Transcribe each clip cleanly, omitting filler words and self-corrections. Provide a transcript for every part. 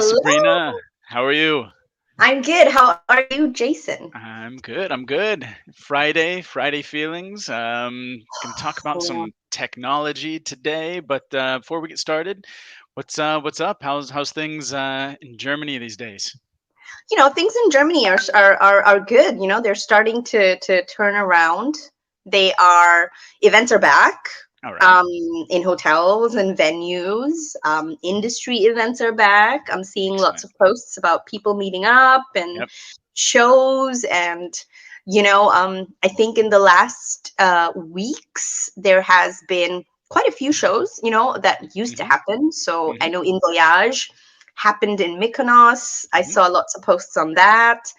Hi, Sabrina. Hello. How are you? I'm good. How are you, Jason? I'm good. I'm good. Friday feelings. Gonna talk about Oh, some technology today, but before we get started, what's up? How's things in Germany these days? things in Germany are good. They're starting to turn around. They are Events are back. All right. Um, in hotels and venues. Industry events are back. I'm seeing lots Excellent. of posts about people meeting up and Yep. shows and I think in the last weeks there has been quite a few shows that used to hmm happen. So I hmm know In Voyage happened in Mykonos. I hmm saw lots of posts on that.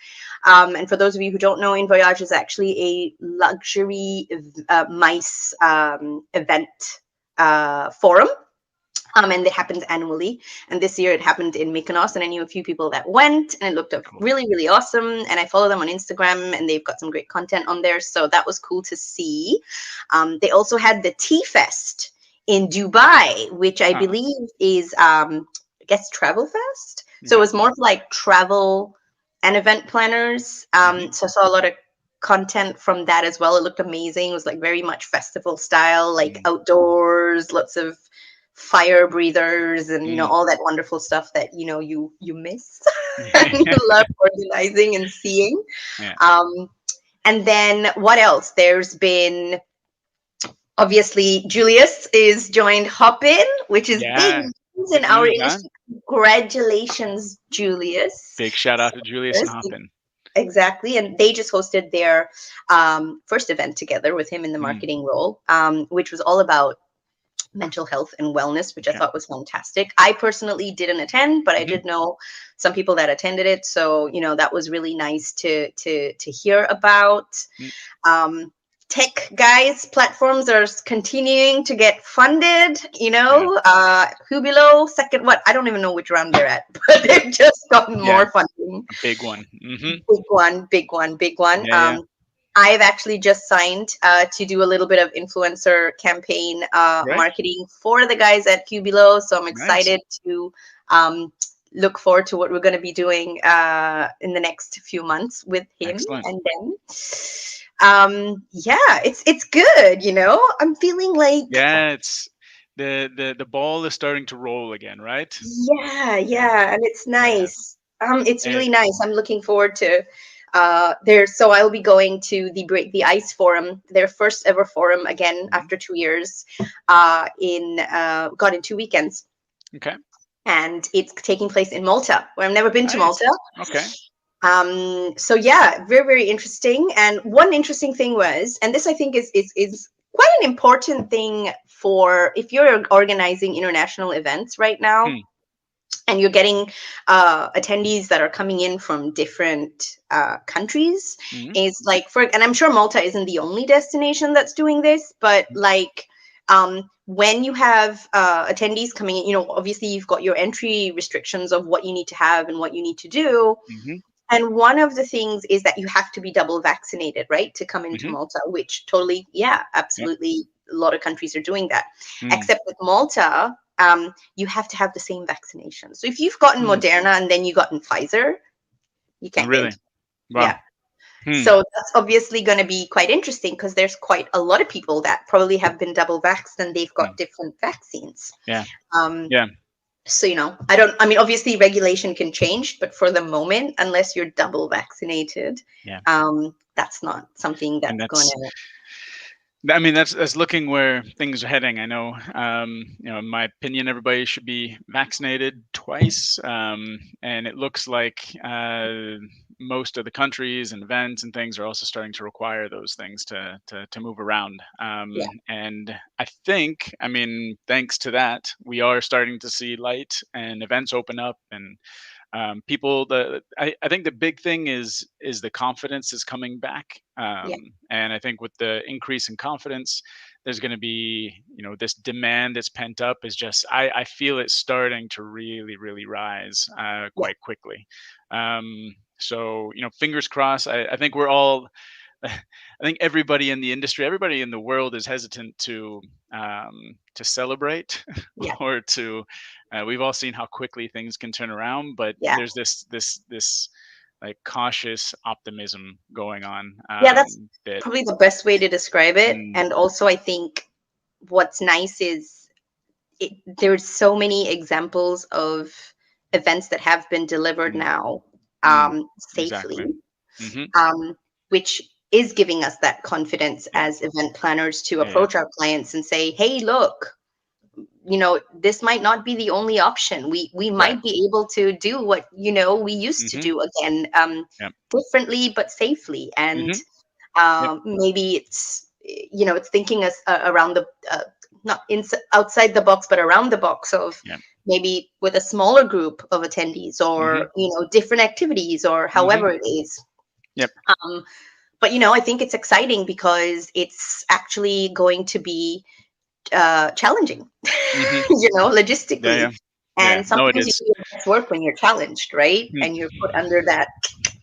And for those of you who don't know, In Voyage is actually a luxury mice event forum. And it happens annually. And this year it happened in Mykonos, and I knew a few people that went, and it looked Cool. really, really awesome. And I follow them on Instagram, and they've got some great content on there. So that was cool to see. They also had the Tea Fest in Dubai, which I Ah, believe is, I guess, Travel Fest. So it okay. was more of like travel and event planners. hmm So I saw a lot of content from that as well. It looked amazing. It was like very much festival style, like mm outdoors, lots of fire breathers and mm. all that wonderful stuff that you miss and you love organizing and seeing. Yeah. um and then what else? There's been, obviously, Julius is joined Hopin, which is big Yeah. news in Good our news, huh? industry. Congratulations, Julius. Big shout out to Julius and Hoppin. Exactly. And they just hosted their first event together with him in the Mm. marketing role, which was all about mental health and wellness, which I Okay. thought was fantastic. I personally didn't attend, but I hmm did know some people that attended it. So, that was really nice to hear about. mm Um, Tech guys, platforms are continuing to get funded. Yeah. Hubilo, second, what? I don't even know which round they're at, but they've just gotten Yeah. more funding. A big one. Big one, big one, big one. Yeah. Yeah. I've actually just signed to do a little bit of influencer campaign Right. marketing for the guys at Qbilo. So I'm Nice. excited to um, look forward to what we're going to be doing in the next few months with him Excellent. and them. Yeah, it's good. I'm feeling like, Yeah, it's the ball is starting to roll again, right? yeah, Yeah. yeah, and it's Yeah. nice. It's Eh, really nice. I'm looking forward to there. So I'll be going to the Break the Ice Forum, their first ever forum again mhm. after 2 years. In 2 weekends, Okay. and it's taking place in Malta, where I've never been to Malta. Nice. Okay. So yeah, very, very interesting. And one interesting thing was, and this I think is quite an important thing for if you're organizing international events right now, Hmm. and you're getting attendees that are coming in from different countries, Mhm. is like, and I'm sure Malta isn't the only destination that's doing this, but like, when you have attendees coming in, obviously you've got your entry restrictions of what you need to have and what you need to do. Mhm. And one of the things is that you have to be double vaccinated, right, to come into Mhm. Malta, which totally, yeah, Yep. absolutely. A lot of countries are doing that. Mm. Except with Malta, you have to have the same vaccination. So if you've gotten Mm. Moderna and then you gotten Pfizer, you Oh, can't get really? into. Wow. Yeah. Hmm. So that's obviously going to be quite interesting because there's quite a lot of people that probably have been double vaxxed and they've got Mm. different vaccines. Yeah. Um, Yeah. so, I mean, obviously regulation can change, but for the moment, unless you're double vaccinated, Yeah. that's not something And that's going that's to, I mean, that's looking where things are heading. I know, in my opinion, everybody should be vaccinated twice, and it looks like most of the countries and events and things are also starting to require those things to move around. yeah, And I think, I mean, thanks to that, we are starting to see light and events open up and people I think the big thing is the confidence is coming back, yeah, and I think with the increase in confidence there's going to be this demand that's pent up is just I feel it starting to really rise yeah, quite quickly. So fingers crossed. I think we're all I think everybody in the industry, everybody in the world is hesitant to celebrate Yeah. or to. We've all seen how quickly things can turn around, but Yeah. there's this like cautious optimism going on. Yeah, that's That probably the best way to describe it. mm, And also, I think what's nice is there's so many examples of events that have been delivered mm, now mm, safely, exactly. Hmm. which is giving us that confidence Yeah, as event planners to yeah, yeah. approach our clients and say, hey, look, this might not be the only option. We Right. might be able to do what we used to Hmm. do again, Yeah. differently but safely. And Hmm. Yep. maybe it's thinking us around the not outside the box, but around the box of Yeah. maybe with a smaller group of attendees, Hmm. or different activities, or Hmm. however it is. Yep. um, but I think it's exciting because it's actually going to be challenging, Hmm. Yeah, logistically. yeah, yeah. And No, it sometimes you is. do your best work when you're challenged, right? Mm. And you're put under that.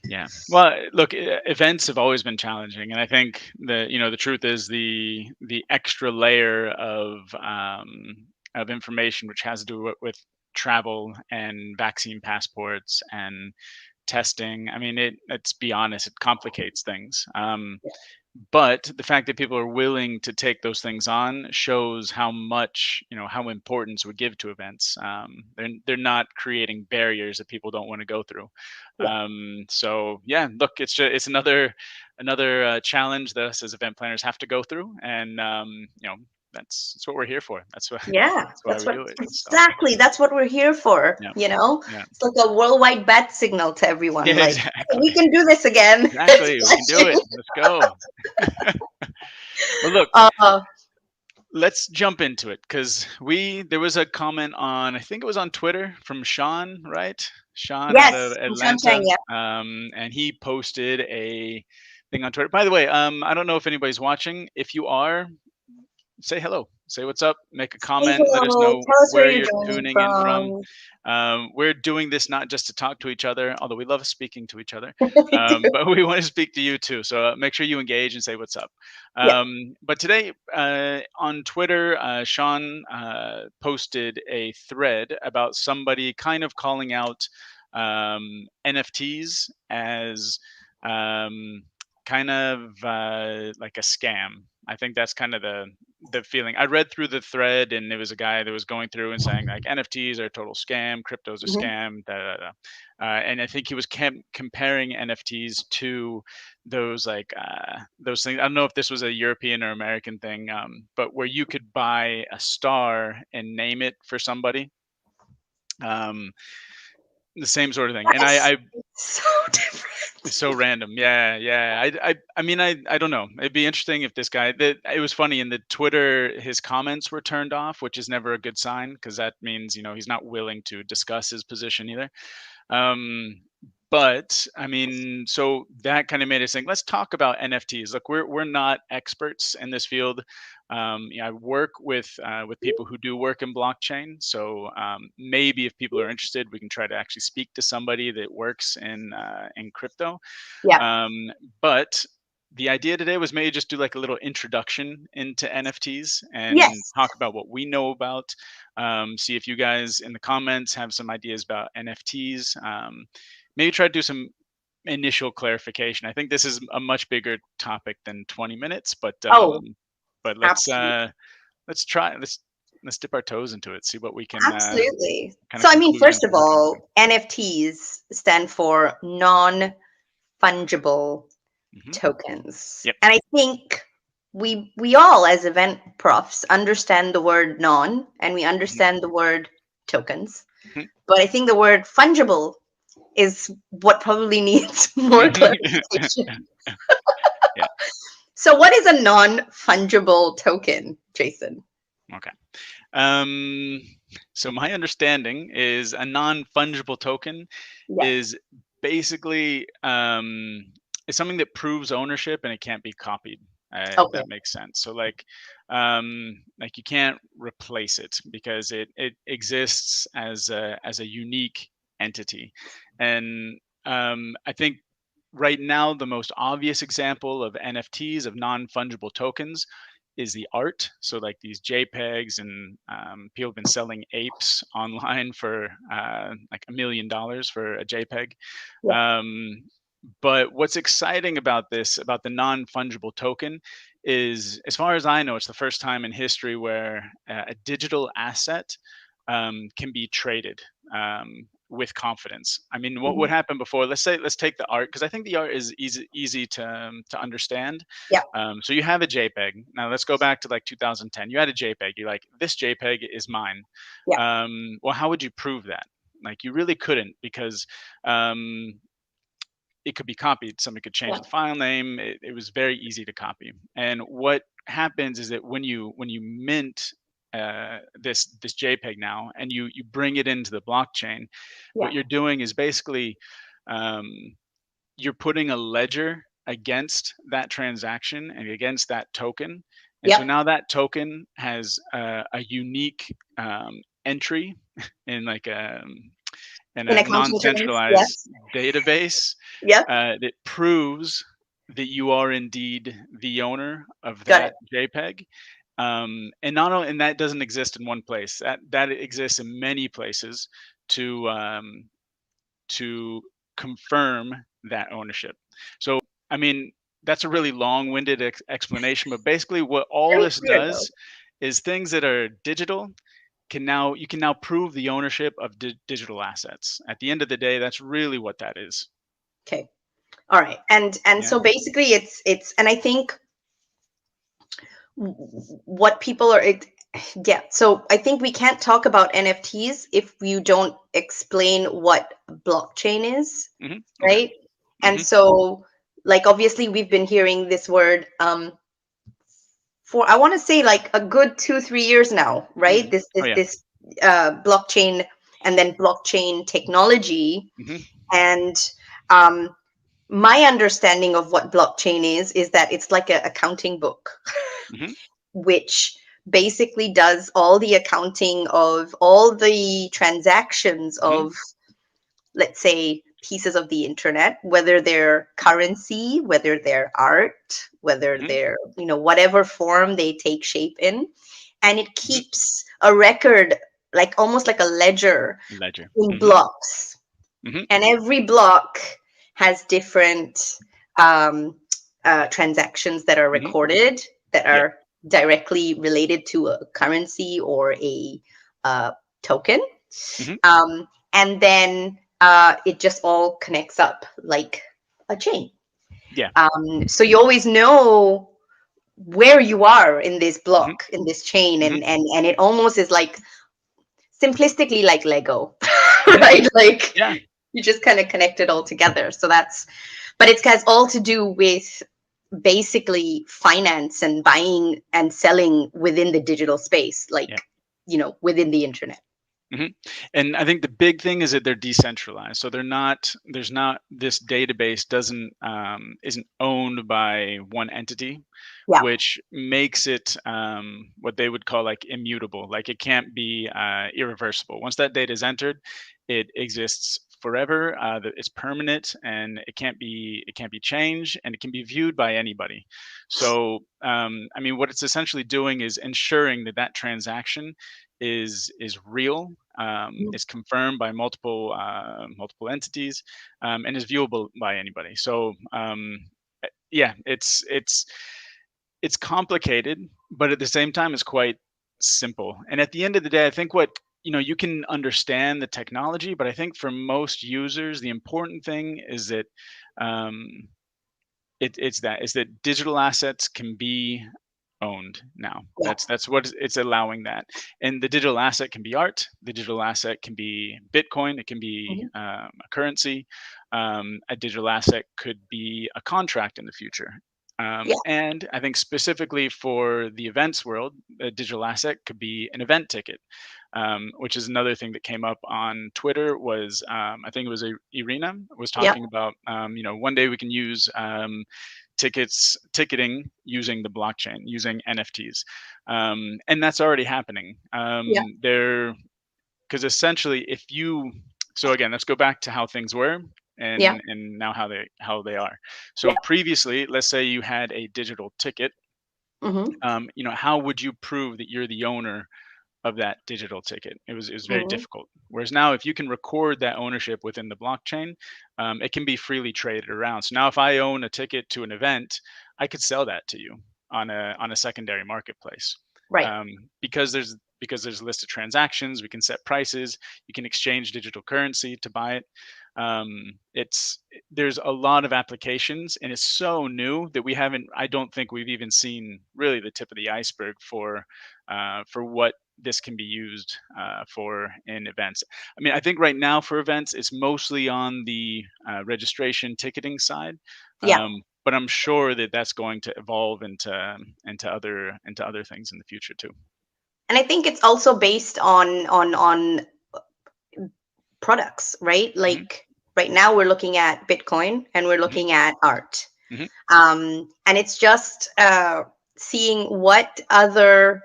Yeah. Well, look, events have always been challenging, and I think the truth is the extra layer of information which has to do with travel and vaccine passports and testing. I mean, let's be honest, it complicates things. But the fact that people are willing to take those things on shows how much, how importance we give to events. They're not creating barriers that people don't want to go through. Yeah. So yeah, look, it's another challenge that us as event planners have to go through, and that's what we're here for. That's what Yeah, that's why that's we what do it. So exactly. That's what we're here for. yeah, yeah, It's like a worldwide bat signal to everyone. yeah, Like, we exactly, can do this again. It's exactly. We can do it. flashing. Let's go. Well, look, Uh, let's jump into it because we there was a comment on, I think it was on Twitter, from Sean, right? Sean out of yes, from Atlanta, Sunshine. Yeah. and he posted a thing on Twitter. By the way, I don't know if anybody's watching. If you are, say hello, say what's up, make a Say comment, let us hello. know Tell us where where you're you're joining tuning in from. from. We're doing this not just to talk to each other, although we love speaking to each other, We do. but we want to speak to you too. So make sure you engage and say what's up. Yeah. But today on Twitter, Sean posted a thread about somebody kind of calling out NFTs as um, kind of like a scam. I think that's kind of the feeling. I read through the thread, and there was a guy that was going through and saying like NFTs are a total scam, crypto's a Mhm. scam, da, da, da. And I think he was comparing NFTs to those things. I don't know if this was a European or American thing, but where you could buy a star and name it for somebody. Um, the same sort of thing. And That's I so different. It's so random. Yeah, yeah. I mean, I don't know. It'd be interesting if this guy. It was funny in the Twitter. His comments were turned off, which is never a good sign because that means he's not willing to discuss his position either. Um, but I mean, so that kind of made us think. Let's talk about NFTs. Look, we're not experts in this field. I work with people who do work in blockchain. So maybe if people are interested, we can try to actually speak to somebody that works in crypto. Yeah. Um, but the idea today was maybe just do like a little introduction into NFTs and Yes. talk about what we know about. See if you guys in the comments have some ideas about NFTs. Maybe try to do some initial clarification. I think this is a much bigger topic than 20 minutes, Oh, but absolutely. let's try let's dip our toes into it. See what we can Absolutely. kind of So, I mean, conclusions first of we can come to. all, NFTs stand for non fungible Hmm. tokens. Yep. And I think we all as event profs understand the word non, and we Hmm. understand the word tokens. Hmm. But I think the word fungible is what probably needs more Hmm. clarification. Yeah. So what is a non fungible token, Jason? Okay. Um, so my understanding is a non-fungible token Yeah. is basically is something that proves ownership and it can't be copied. If Okay. that makes sense. So like you can't replace it because it exists as a unique entity, and I think. right now, the most obvious example of NFTs, of non-fungible tokens, is the art. So like these JPEGs, and people have been selling apes online for like $1 million for a JPEG. Yeah. Um, but what's exciting about this, about the non-fungible token, is, as far as I know, it's the first time in history where a digital asset can be traded with confidence. I mean, what would Mhm. happen before? Let's take the art, because I think the art is easy to understand. Yeah. So you have a JPEG. Now let's go back to like 2010. You had a JPEG. You're like, this JPEG is mine. Yeah. Well, how would you prove that? Like, you really couldn't, because um, it could be copied. Somebody could change Yeah. the file name. It was very easy to copy. And what happens is that when you mint this JPEG now, and you bring it into the blockchain, what Yeah. you're doing is basically um, you're putting a ledger against that transaction and against that token. And so Yep. now that token has a unique entry in like in In a accounting terms, non-centralized yes. database Yep. that proves that you are indeed the owner of Got it. that JPEG. And not only, and that doesn't exist in one place. That exists in many places to to confirm that ownership. So, I mean, that's a really long-winded explanation, but basically, what all Very this clear though. does is things that are digital you can now prove the ownership of digital assets. At the end of the day, that's really what that is. Okay. All right. And Yeah. so basically it's and I think what people are yeah, so I think we can't talk about NFTs if you don't explain what blockchain is, Okay. right? And Hmm. so, like, obviously we've been hearing this word for, I want to say, like a good 2 3 years now, right? this Oh this yeah. this blockchain, and then blockchain technology. Hmm. And um my understanding of what blockchain is that it's like an accounting book, Hmm. which basically does all the accounting of all the transactions Hmm. of, let's say, pieces of the internet, whether they're currency, whether they're art, whether Hmm. they're, whatever form they take shape in. And it Hmm. keeps a record, like almost like a ledger, Ledger. in Hmm. blocks. Hmm. And every block has different um, transactions that are Hmm. recorded, that Yeah. are directly related to a currency or a uh, token. Hmm. And then it just all connects up like a chain. Yeah. So you always know where you are in this Hmm. block, in this chain, Hmm. and it almost is like simplistically like Lego, Hmm. right? Like Yeah. you just kind of connect it all together. So that's, but it has all to do with basically finance and buying and selling within the digital space, like, Yeah. within the internet. Hmm. And I think the big thing is that they're decentralized. So they're not. There's not, this database doesn't isn't owned by one entity, Yeah. which makes it what they would call like immutable. Like, it can't be irreversible. Once that data is entered, it exists forever. It's permanent, and it can't be changed, and it can be viewed by anybody. So I mean, what it's essentially doing is ensuring that that transaction is real, is confirmed by multiple entities, and is viewable by anybody. So yeah, it's complicated, but at the same time, it's quite simple. And at the end of the day, I think what you can understand the technology, but I think for most users, the important thing is that um, it's that digital assets can be owned now. Yeah. That's what it's allowing that. And the digital asset can be art. The digital asset can be Bitcoin. It can be Mhm. a currency. A digital asset could be a contract in the future. Yeah. And I think specifically for the events world, a digital asset could be an event ticket, which is another thing that came up on Twitter. Was I think it was Irina was Yeah. talking about, one day we can use ticketing using the blockchain, using NFTs, and that's already happening. Yeah. There, because essentially, if you, so again, let's go back to how things were. Yeah. and now how they are. So Yeah. previously, let's say you had a digital ticket, Mm-hmm. how would you prove that you're the owner of that digital ticket? It was very Mm-hmm. difficult. Whereas now, if you can record that ownership within the blockchain, it can be freely traded around. So now, if I own a ticket to an event, I could sell that to you on a secondary marketplace, Right. um, because there's a list of transactions. We can set prices. You can exchange digital currency to buy it. It's There's a lot of applications, and it's so new that we haven't. I don't think we've even seen really the tip of the iceberg for what this can be used for in events. I mean, I think right now for events, it's mostly on the registration ticketing side, Yeah. but I'm sure that that's going to evolve into other things in the future too. And I think it's also based on products, right? Hmm. Like right now we're looking at Bitcoin and we're Hmm. looking at art. Hmm. And it's just seeing what other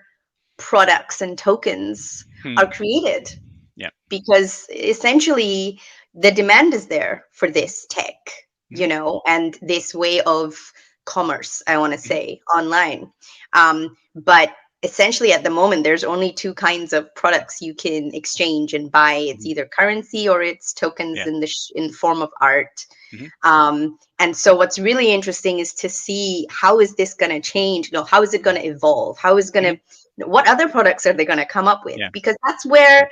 products and tokens are Hmm. created, Yeah. because essentially the demand is there for Hmm. this tech, Hmm. and this way of commerce, I want to Hmm. say, online. But essentially at the moment there's only two kinds of products you can exchange and buy. It's Hmm. either currency or it's tokens Yeah. in the form of art. Hmm. And so what's really interesting is to see how is this going to change, how is it going to evolve, how is going Hmm. to, what other products are they going to come up with, Yeah. because that's where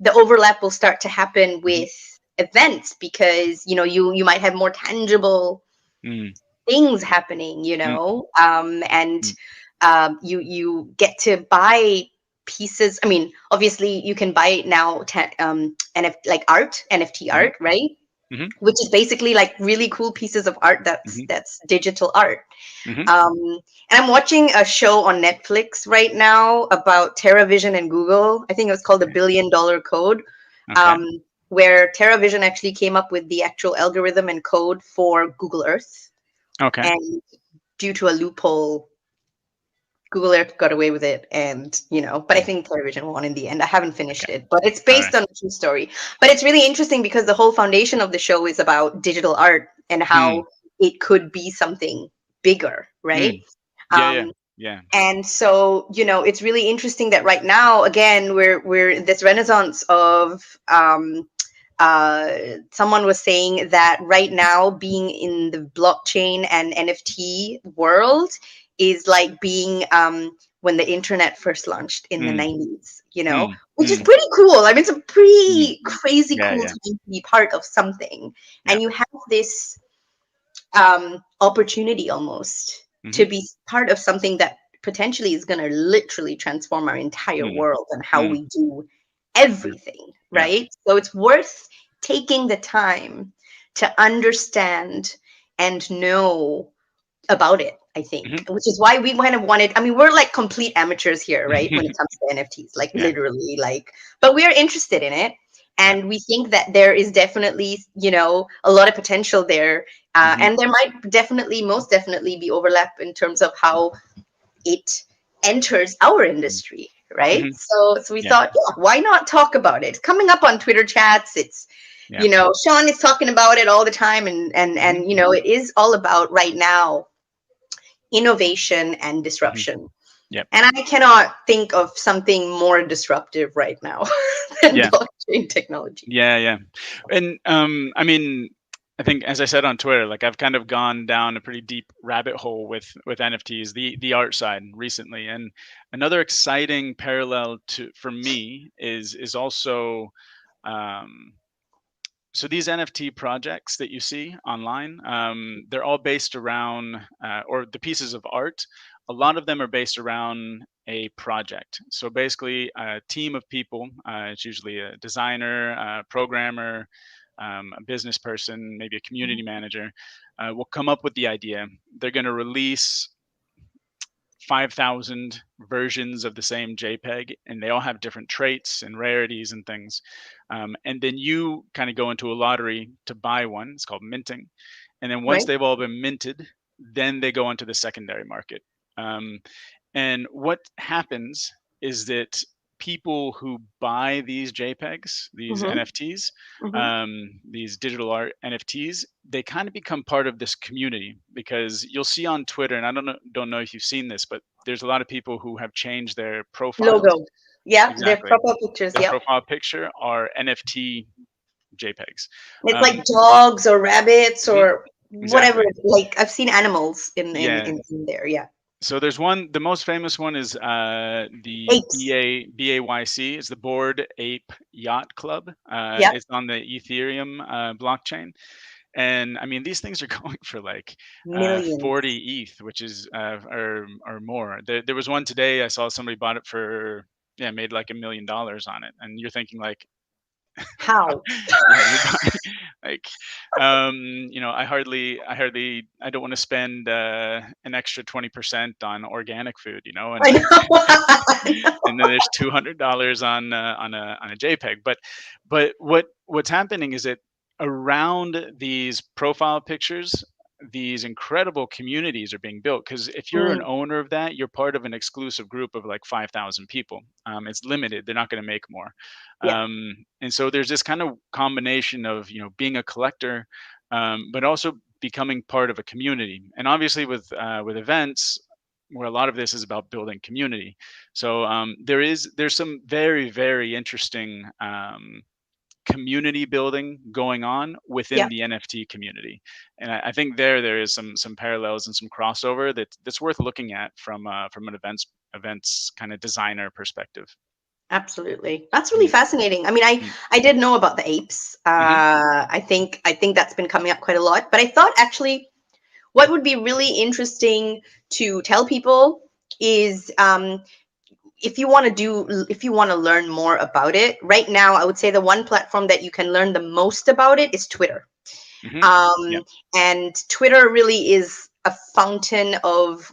the overlap will start to happen Hmm. with events, because you might have more tangible Mm. things happening, Mm. and Mm. you get to buy pieces. I mean, obviously you can buy now like art, NFT Mhm. art, right? Mhm. Which is basically like really cool pieces of art that's Mhm. that's digital art. Mhm. um, and I'm watching a show on Netflix right now about TerraVision and Google. I think it was called The Okay. $1 billion Code, Okay. um, where TerraVision actually came up with the actual algorithm and code for Google Earth. Okay. And due to a loophole, Google Earth got away with it, and but I Mm. think TerraVision won in the end. I haven't finished Okay. it, but it's All based right. on a true story. But it's really interesting because the whole foundation of the show is about digital art and Hmm. how it could be something bigger, right? Mm. Yeah. Yeah. Um, Yeah. and so it's really interesting that right now again we're in this renaissance of someone was saying that right now being in the blockchain and NFT world is like being when the internet first launched in the Mm. 90s, Mm. which is Mm. pretty cool. I mean, it's a Mm. pretty crazy Yeah. cool Yeah. time to be part of something. Yeah. And you have this opportunity almost to Mhm. be part of something that potentially is going to literally transform our entire Mm. world and how Mm. we do Yeah. everything, Yeah. right? So it's worth taking the time to understand and know about it, I think, Mhm. which is why we kind of wanted. I mean, we're like complete amateurs here, right? When it comes to NFTs, like Yeah. literally, like, but we are interested in it. Yeah. And we think that there is definitely, a lot of potential there. Mhm. And there might definitely, most definitely be overlap in terms of how it enters our Mm. industry, right? Mhm. So we Yeah. thought, yeah, why not talk about it? It's coming up on Twitter chats. It's, Yeah. Sean is talking about it all the time. And Mhm. it is all about right now innovation and Mhm. disruption. Yep. And I cannot think of something more disruptive right now than Yeah. blockchain technology. Yeah. Yeah. And I mean, I think, as I said on Twitter, like I've kind of gone down a pretty deep rabbit hole with NFTs, the art side recently, and another exciting parallel to for me is also, um, so these NFT projects that you see online, they're all based around, or the pieces of art. A lot of them are based around a project. So basically, a team of people. It's usually a designer, a programmer, a business person, maybe a community manager. Will come up with the idea. They're going to release 5,000 versions of the same JPEG, and they all have different traits and rarities and things. And then you kind of go into a lottery to buy one. It's called minting. And then once Right? they've all been minted, then they go into the secondary market. Um, and what happens is that people who buy these JPEGs, these Mm-hmm. NFTs, Mm-hmm. these digital art NFTs, they kind of become part of this community because you'll see on Twitter, and I don't know if you've seen this, but there's a lot of people who have changed their profiles. Logo. Yeah, their Exactly. profile pictures. Their Yep. profile picture are NFT JPEGs. It's like Um, dogs or rabbits mhm, or whatever. exactly. Like I've seen animals Yeah. in there. Yeah. So there's one. The most famous one is the Apes. BAYC. It's the Board Ape Yacht Club. Yep. It's on the Ethereum blockchain, and I mean these things are going for like 40 Millions. ETH, which is or more. There was one today. I saw somebody bought it for, yeah, made like $1 million on it, and you're thinking like, How? yeah, you're buying like, I don't want to spend an extra 20% on organic food, and I know. I know. and then there's $200 on a JPEG. But what's happening is that around these profile pictures, these incredible communities are being built, because if you're an Mm, owner of that, you're part of an exclusive group of like 5,000 people. It's limited; they're not going to make more. yeah. And so there's this kind of combination of being a collector, but also becoming part of a community. And obviously with events, where a lot of this is about building community. So there's some very, very interesting community building going on within Yeah. the NFT community, and I think there is some parallels and some crossover that's worth looking at from an events kind of designer perspective. Absolutely. That's really Mm, fascinating. I mean, mm, I did know about the apes. mhm, I think that's been coming up quite a lot. But I thought actually what would be really interesting to tell people is if you want to learn more about it right now, I would say the one platform that you can learn the most about it is Twitter. mhm, yeah, um, and Twitter really is a fountain of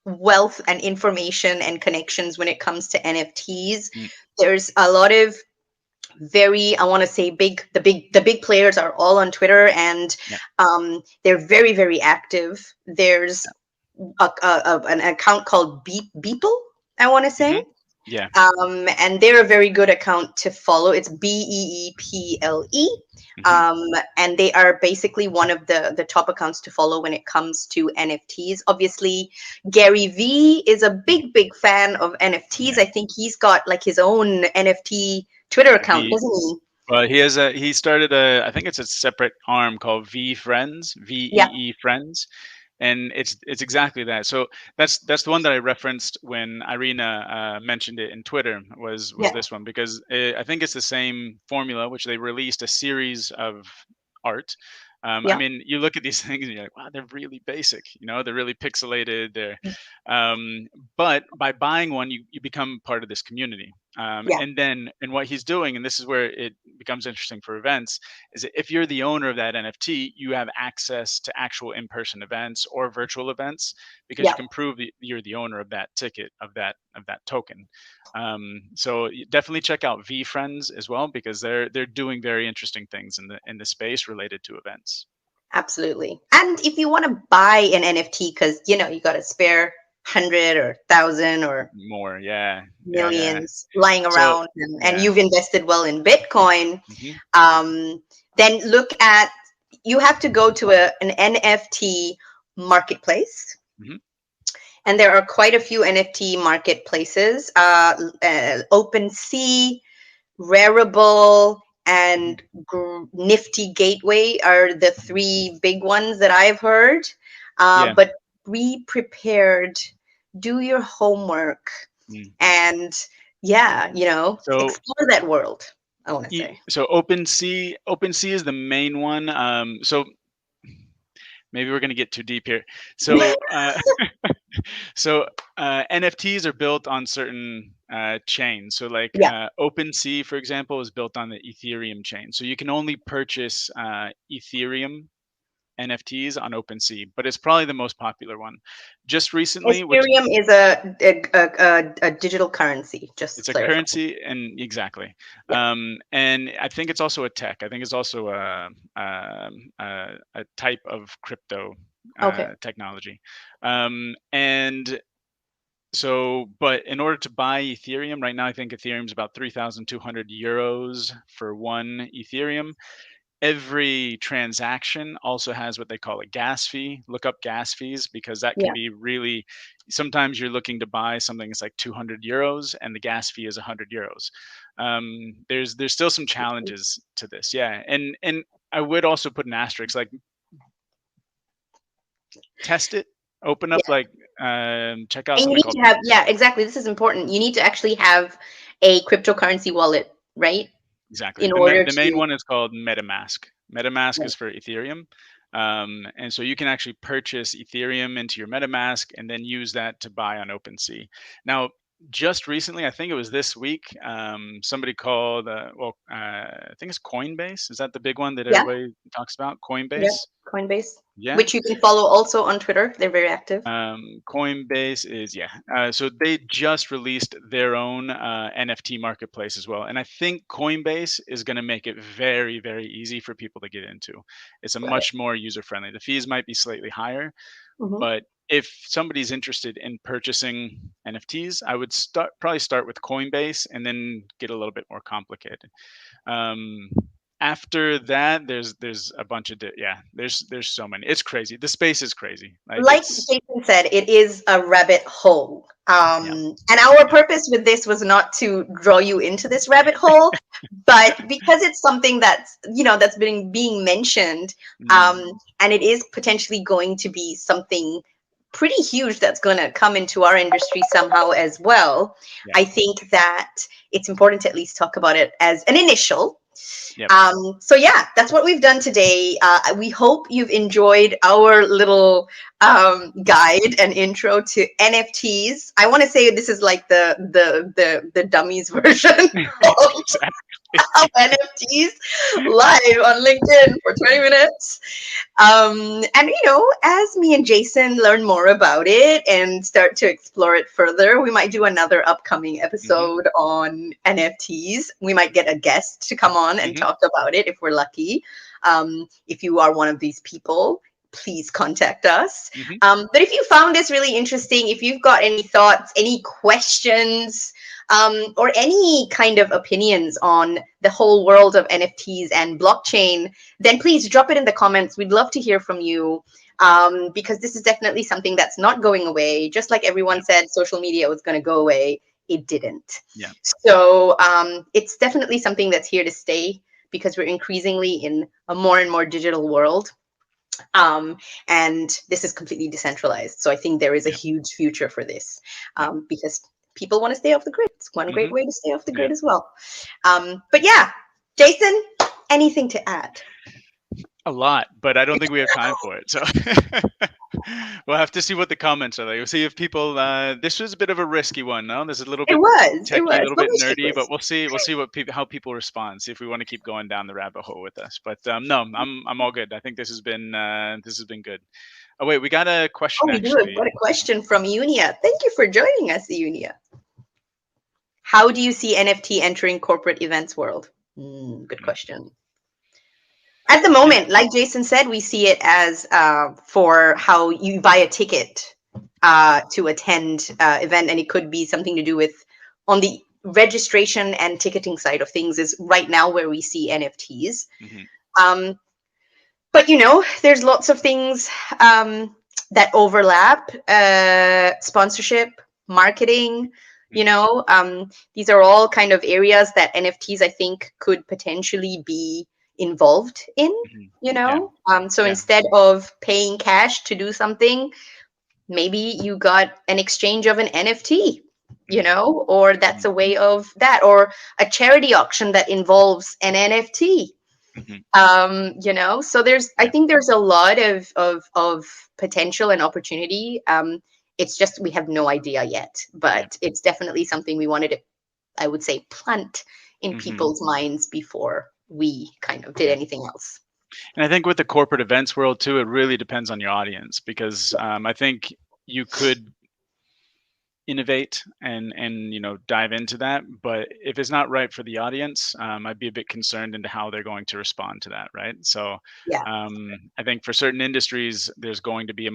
wealth and information and connections when it comes to NFTs. mm, There's a lot of very, I want to say, the big players are all on Twitter, and yeah, they're very, very active. There's an account called Beeple, I want to say. mhm, yeah, And they're a very good account to follow. It's Beeple. mhm, And they are basically one of the top accounts to follow when it comes to NFTs. Obviously, Gary V is a big fan of NFTs. yeah. I think he's got like his own NFT Twitter account, He doesn't he? Well, he started I think it's a separate arm called V Friends, Yeah, Friends, and it's exactly that. So that's the one that I referenced when Irina mentioned it in Twitter, was yeah, this one, because I think it's the same formula, which they released a series of art. I yeah, mean, you look at these things and you're like, wow, they're really basic. They're really pixelated. But by buying one, you become part of this community. yeah, And what he's doing, and this is where it becomes interesting for events, is that if you're the owner of that NFT, you have access to actual in-person events or virtual events, because you yeah. can prove that you're the owner of that ticket, of that token. So definitely check out V Friends as well, because they're doing very interesting things in the space related to events. Absolutely. And if you want to buy an NFT because you got a spare 100 or 1,000 or More, yeah, yeah, yeah. millions lying So around, and yeah, you've invested well in Bitcoin, hmm um, then look at you have to go to an NFT marketplace. hmm And there are quite a few NFT marketplaces. OpenSea, Rarible, hmm and Nifty Gateway are the three big ones that I've heard. yeah. But be prepared, do your homework, Mm. and yeah, So explore that world. I want to say, so OpenSea is the main one. So maybe we're gonna get too deep here. So so NFTs are built on certain chains. So like yeah, OpenSea, for example, is built on the Ethereum chain. So you can only purchase Ethereum NFTs on OpenSea, but it's probably the most popular one. Just recently, which Ethereum is a digital currency. Just to it's a clarify. currency, and exactly, Yeah. and I think it's also a tech. I think it's also a type of crypto Okay. technology, and So, but in order to buy Ethereum right now, I think Ethereum's about 3,200 euros for one Ethereum. Every transaction also has what they call a gas fee. Look up gas fees because that can Yeah. be really, sometimes you're looking to buy something that's like 200 euros and the gas fee is 100 euros. There's still some challenges to this. Yeah. And I would also put an asterisk, like test it, open up, like check out And you something need called, to have, yeah, exactly. This is important. You need to actually have a cryptocurrency wallet, right? exactly. In order The main to, one is called MetaMask. MetaMask right. is for Ethereum. And so you can actually purchase Ethereum into your MetaMask and then use that to buy on OpenSea. Now, just recently, I think it was this week, somebody called, I think it's Coinbase. Is that the big one that Yeah, everybody talks about? yeah, Coinbase? Coinbase, Yeah. which you can follow also on Twitter. They're very active. Coinbase is, yeah. So they just released their own NFT marketplace as well, and I think Coinbase is going to make it very, very easy for people to get into. It's a Got it. much more user friendly. The fees might be slightly higher, Hmm. but if somebody's interested in purchasing NFTs, I would probably start with Coinbase and then get a little bit more complicated. Um, After that, there's a bunch of yeah. There's so many. It's crazy. The space is crazy. Like Like it's Jason said, it is a rabbit hole. yeah. And our Yeah. purpose with this was not to draw you into this rabbit hole, but because it's something that's, that's been being mentioned, Mm, and it is potentially going to be something pretty huge that's going to come into our industry somehow as well. yeah. I think that it's important to at least talk about it as an initial. Yep. So yeah, that's what we've done today. We hope you've enjoyed our little guide and intro to NFTs. I want to say this is like the dummies version of Exactly. NFTs live on LinkedIn for 20 minutes. And as me and Jason learn more about it and start to explore it further, we might do another upcoming Hmm. episode on NFTs. We might get a guest to come on and Hmm. talk about it if we're lucky. If you are one of these people, please contact us. Hmm. But if you found this really interesting, if you've got any thoughts, any questions, or any kind of opinions on the whole world of NFTs and blockchain, then please drop it in the comments. We'd love to hear from you, because this is definitely something that's not going away. Just like everyone Yeah. said, social media was going to go away. It didn't. Yeah. So it's definitely something that's here to stay because we're increasingly in a more and more digital world. And this is completely decentralized. So I think there is a Yeah. huge future for this, Yeah. because people want to stay off the grid. It's one great Hmm. way to stay off the Yeah. grid as well. But yeah, Jason, anything to add? A lot, but I don't think we have time for it. So we'll have to see what the comments are like. We'll see if people. This was a bit of a risky one. No, this is a little It bit was, it techie, a was, little but bit we stick nerdy, with. but we'll see. We'll see what people, how people respond. See if we want to keep going down the rabbit hole with us. But no, I'm all good. I think this has been good. Oh wait, we got a Oh, question we do. I've actually. got a question from Unia. Thank you for joining us, Unia. How do you see NFT entering corporate events world? Good question. At the Yeah. moment, like Jason said, we see it as for how you buy a ticket to attend event, and it could be something to do with on the registration and ticketing side of things is right now where we see NFTs. Hmm. Um, but there's lots of things that overlap: sponsorship, marketing. These are all kind of areas that NFTs I think could potentially be involved in. Hmm. Yeah. So Yeah. instead of paying cash to do something, maybe you got an exchange of an NFT. Hmm. Or that's a way of that, or a charity auction that involves an NFT. Hmm. So I Yeah. think there's a lot of potential and opportunity. It's just we have no idea yet, Yeah. but it's definitely something we wanted to, I would say, plant in Hmm. people's minds before we kind of did Yeah. anything else. And I think with the corporate events world too, it really depends on your audience because I think you could innovate and dive into that. But if it's not right for the audience, I'd be a bit concerned into how they're going to respond to that, right? So Yeah. I think for certain industries, there's going to be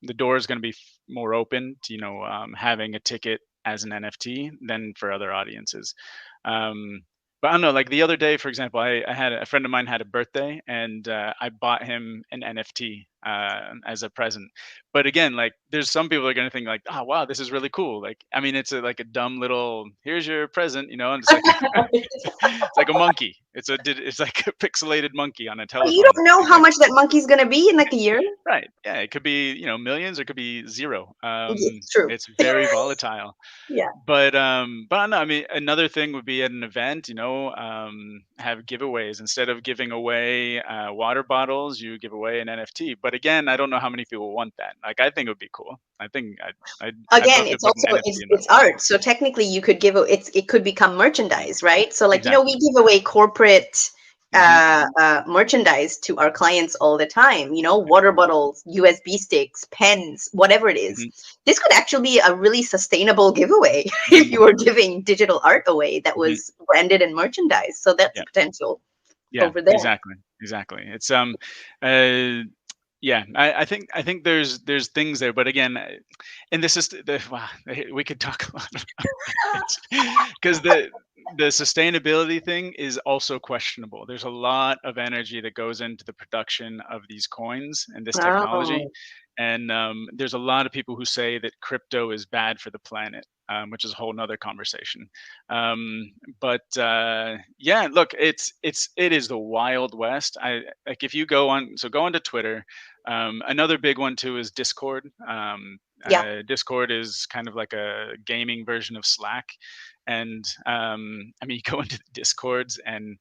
the door is going to be more open to having a ticket as an NFT than for other audiences. um, but I don't know, like the other day, for example, I had a friend of mine had a birthday, and I bought him an NFT as a present. But again, like there's some people that are going to think like, oh wow, this is really cool. Like, I mean, it's like a dumb little, here's your present, and it's like it's like a monkey. It's like a pixelated monkey on a But you telephone. don't know It's how like, much that monkey's gonna be in like a year. right, yeah, it could be millions, or it could be zero. It's true. It's very volatile. Yeah. But I don't know. I mean, another thing would be at an event, have giveaways. Instead of giving away water bottles, you give away an NFT. But again, I don't know how many people want that. Like, I think it would be cool. I think I'd Again, love to it's put an also NFT in my it's wall. art, so technically you could it could become merchandise, right? So like we Exactly. give away corporate Hmm. merchandise to our clients all the time, water bottles, USB sticks, pens, whatever it is. Hmm. This could actually be a really sustainable giveaway if you Hmm. were giving digital art away that Hmm. was branded and merchandise. So that's a Yeah. potential Yeah. over there. Exactly. Exactly. It's uh, yeah. I think there's things there, but again, and this is wow, we could talk a lot about it because the sustainability thing is also questionable. There's a lot of energy that goes into the production of these coins and this technology, Oh, and there's a lot of people who say that crypto is bad for the planet, which is a whole nother conversation. But yeah, look, it is the wild west. I like if you go onto Twitter. Another big one too is Discord. yeah, Discord is kind of like a gaming version of Slack, and I mean, you go into the Discords, and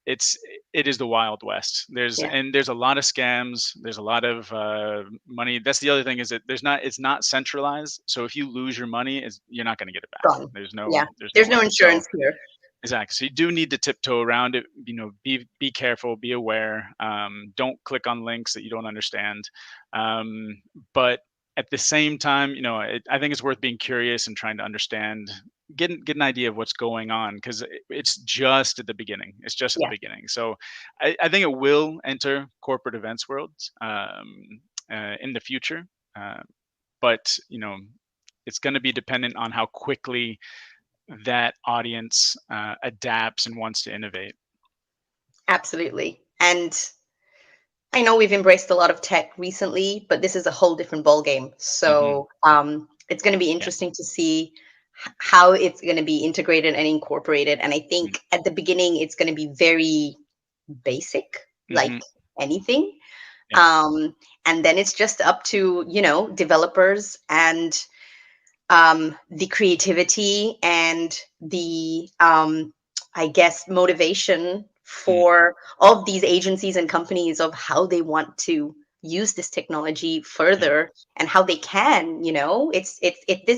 it's it is the wild west. yeah, There's a lot of scams. There's a lot of money. That's the other thing, is that it's not centralized. So if you lose your money, you're not going to get it back. gone. Yeah, There's no there's no way. So insurance here. exactly. So you do need to tiptoe around it. Be careful, be aware. Don't click on links that you don't understand. But at the same time, I think it's worth being curious and trying to understand, get an idea of what's going on, because it's just at the beginning. It's just at the Yeah, beginning. So I think it will enter corporate events worlds in the future. Uh, but it's going to be dependent on how quickly that audience adapts and wants to innovate. absolutely. And I know we've embraced a lot of tech recently, but this is a whole different ballgame. Hmm. So it's going to be Yeah. interesting to see how it's going to be integrated and incorporated. And I think at the beginning, it's going to be very basic, like Hmm. anything. Yeah. Um, and then it's just up to, developers and the creativity and the I guess motivation Mm. for all of these agencies and companies of how they want to use this technology Yeah. further and how they can, this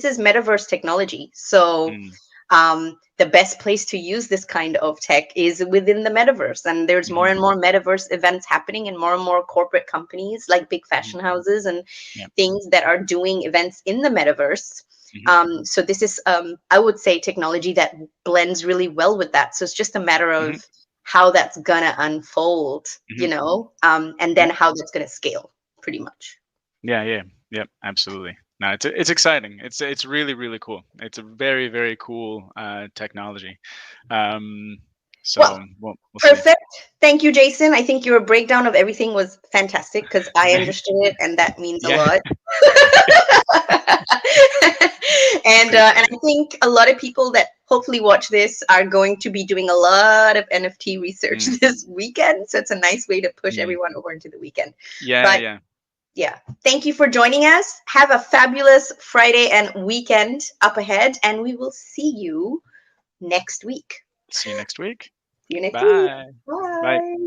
is metaverse technology. So Mm. the best place to use this kind of tech is within the metaverse, and there's more Hmm. and more metaverse events happening and more corporate companies like big Hmm. fashion houses and Yeah. things that are doing events in the metaverse. Hmm. So this is, I would say, technology that blends really well with that. So it's just a matter Hmm. of how that's gonna unfold, Hmm. and then Yeah. how that's gonna scale, pretty much. Yeah. Yeah. Yep. Absolutely. No, it's exciting. It's really really cool. It's a very very cool technology. Um, Well, so we'll see. perfect. Thank you, Jason. I think your breakdown of everything was fantastic because I understood it, and that means a Yeah. lot. And I Appreciate it. think a lot of people that hopefully watch this are going to be doing a lot of NFT research Mm. this weekend. So it's a nice way to push Mm. everyone over into the weekend. Yeah. But Yeah. yeah, thank you for joining us. Have a fabulous Friday and weekend up ahead, and we will see you next week. See you next week. See you next week. Bye. Bye. Bye.